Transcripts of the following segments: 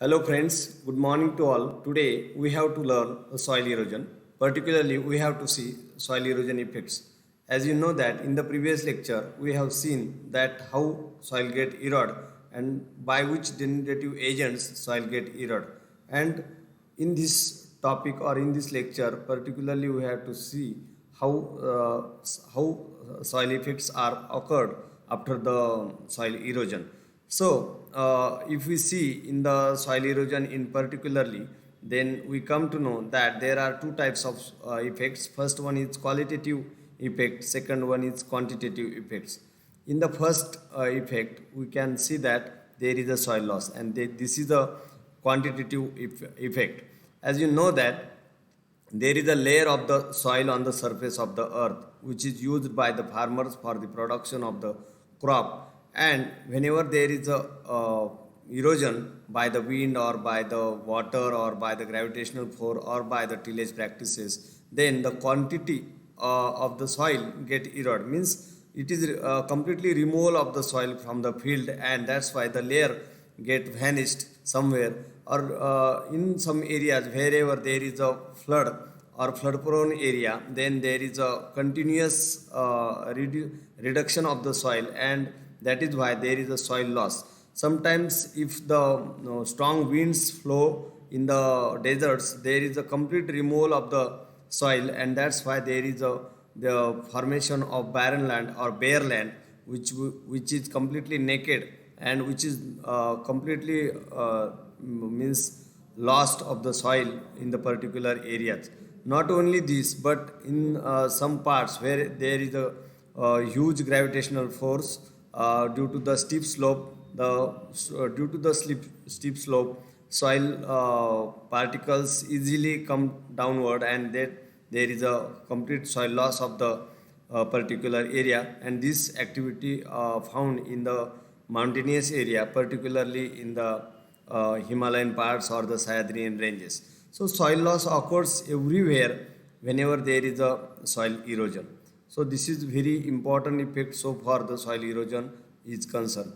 Hello friends, good morning to all. Today we have to learn soil erosion. Particularly we have to see soil erosion effects. As you know that in the previous lecture we have seen that how soil get eroded and by which degenerative agents soil get eroded. And in this topic or in this lecture particularly we have to see how soil effects are occurred after the soil erosion. If we see in the soil erosion in particularly, then we come to know that there are two types of effects. First one is qualitative effect, second one is quantitative effects. In the first effect, we can see that there is a soil loss, and this is a quantitative effect. As you know that there is a layer of the soil on the surface of the earth which is used by the farmers for the production of the crop, and whenever there is a erosion by the wind or by the water or by the gravitational force or by the tillage practices, then the quantity of the soil get eroded, means it is completely removal of the soil from the field, and that's why the layer get vanished somewhere, or in some areas wherever there is a flood or flood prone area, then there is a continuous reduction of the soil, and that is why there is a soil loss. Sometimes if the strong winds flow in the deserts, there is a complete removal of the soil, and that's why there is a the formation of barren land or bare land, which is completely naked and which is completely means lost of the soil in the particular areas. Not only this, but in some parts where there is a huge gravitational force due to the steep slope, due to the steep slope, soil particles easily come downward, and there is a complete soil loss of the particular area. And this activity found in the mountainous area, particularly in the Himalayan parts or the Sahyadrian ranges. So soil loss occurs everywhere whenever there is a soil erosion. So this is very important effect so far the soil erosion is concerned.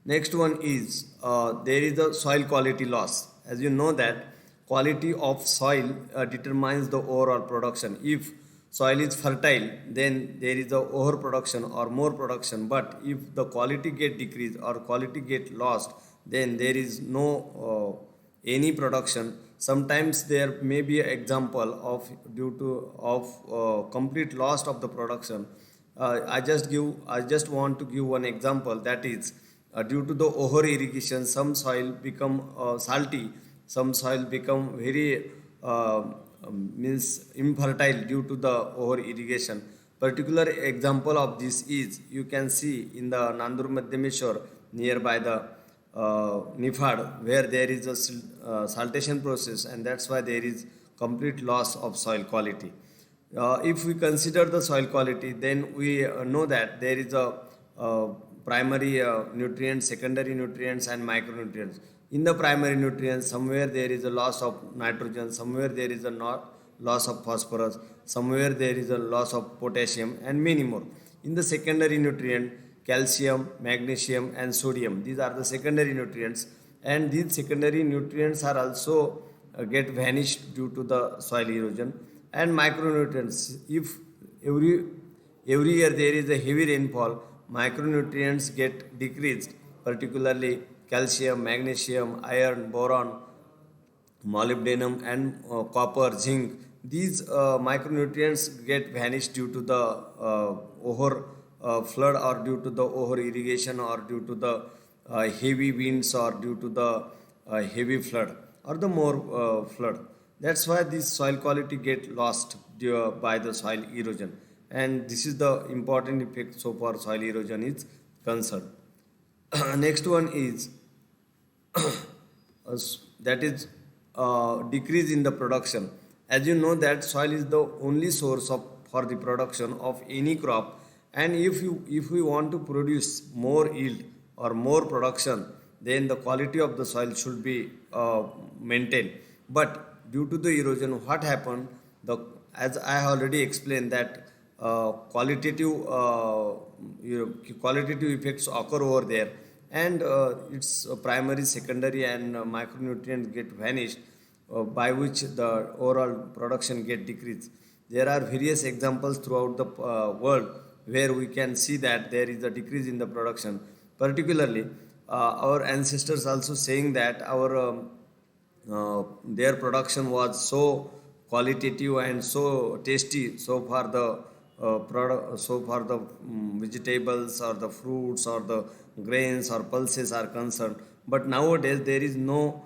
Next one is there is a soil quality loss. As you know that quality of soil determines the overall production. If soil is fertile, then there is a overproduction or more production. But if the quality get decreased or quality get lost, then there is no any production. Sometimes there may be an example of due to of complete loss of the production. I just want to give one example, that is due to the over irrigation some soil become salty, some soil become very means infertile due to the over irrigation. Particular example of this is you can see in the Nandur Madhyameshwar nearby the Nifad, where there is a saltation process, and that's why there is complete loss of soil quality. If we consider the soil quality, then we know that there is a primary nutrients, secondary nutrients, and micronutrients. In the primary nutrients, somewhere there is a loss of nitrogen, somewhere there is a loss of phosphorus, somewhere there is a loss of potassium, and many more. In the secondary nutrient, calcium, magnesium, and sodium, these are the secondary nutrients, and these secondary nutrients are also get vanished due to the soil erosion. And micronutrients, if every every year there is a heavy rainfall, micronutrients get decreased, particularly calcium, magnesium, iron, boron, molybdenum, and copper, zinc. These micronutrients get vanished due to the over flood, or due to the over irrigation, or due to the heavy winds, or due to the heavy flood or the more flood. That's why this soil quality get lost by the soil erosion, and this is the important effect so far soil erosion is concerned. Next one is that is decrease in the production. As you know that soil is the only source of for the production of any crop, and if we want to produce more yield or more production, then the quality of the soil should be maintained. But due to the erosion, what happened, the as I already explained that qualitative qualitative effects occur over there, and its primary, secondary, and micronutrients get vanished, by which the overall production get decreased. There are various examples throughout the world where we can see that there is a decrease in the production. Particularly, our ancestors also saying that their production was so qualitative and so tasty so far the vegetables or the fruits or the grains or pulses are concerned. But nowadays there is no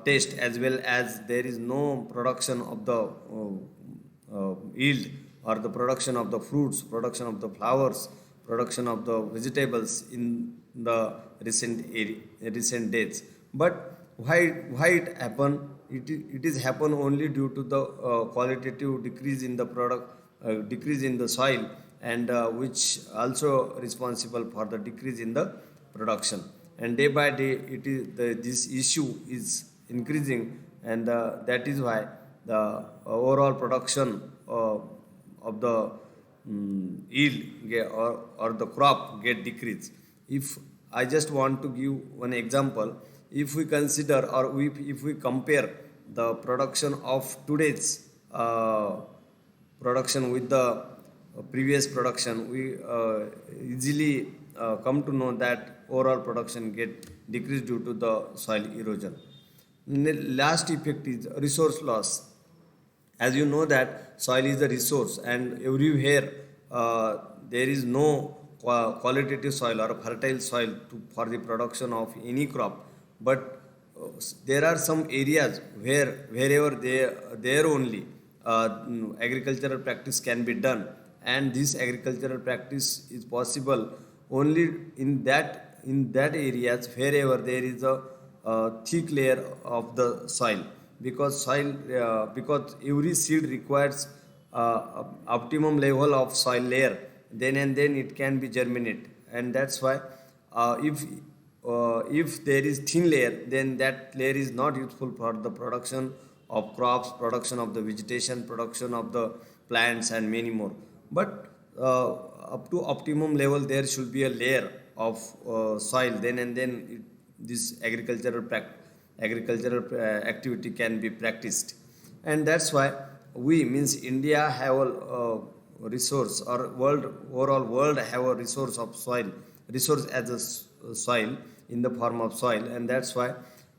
taste, as well as there is no production of the yield, or the production of the fruits, production of the flowers, production of the vegetables in the recent days. But why it happen? It is happen only due to the qualitative decrease in the decrease in the soil, and which also responsible for the decrease in the production. And day by day, this issue is increasing, and that is why the overall production of the yield or the crop get decreased. If I just want to give one example, if we consider, or if we compare the production of today's production with the previous production, we easily come to know that overall production get decreased due to the soil erosion. Last effect is resource loss. As you know that soil is a resource, and everywhere there is no qualitative soil or fertile soil for the production of any crop. But there are some areas wherever there only agricultural practice can be done, and this agricultural practice is possible only in that areas wherever there is a thick layer of the soil, because every seed requires optimum level of soil layer, then it can be germinate. And that's why if there is thin layer, then that layer is not useful for the production of crops, production of the vegetation, production of the plants, and many more. But up to optimum level there should be a layer of soil, this agricultural activity can be practiced. And that's why we, means India, have a resource, or overall world have a resource of soil, resource as a soil, in the form of soil. And that's why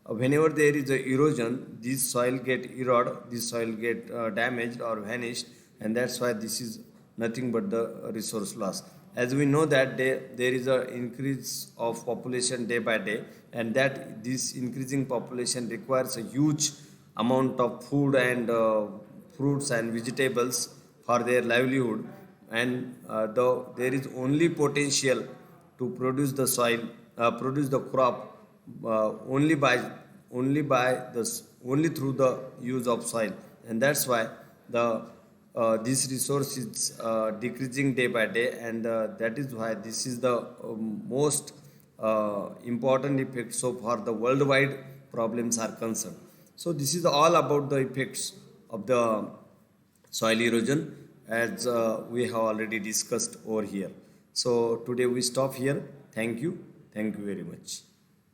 whenever there is a erosion, this soil get eroded, this soil get damaged or vanished. And that's why this is nothing but the resource loss. As we know that there is an increase of population day by day, and that this increasing population requires a huge amount of food and fruits and vegetables for their livelihood. And though there is only potential to produce the soil, produce the crop only through the use of soil. And that's why the this resource is decreasing day by day, and that is why this is the most important effect so far the worldwide problems are concerned. So this is all about the effects of the soil erosion, as we have already discussed over here. So today we stop here. Thank you very much.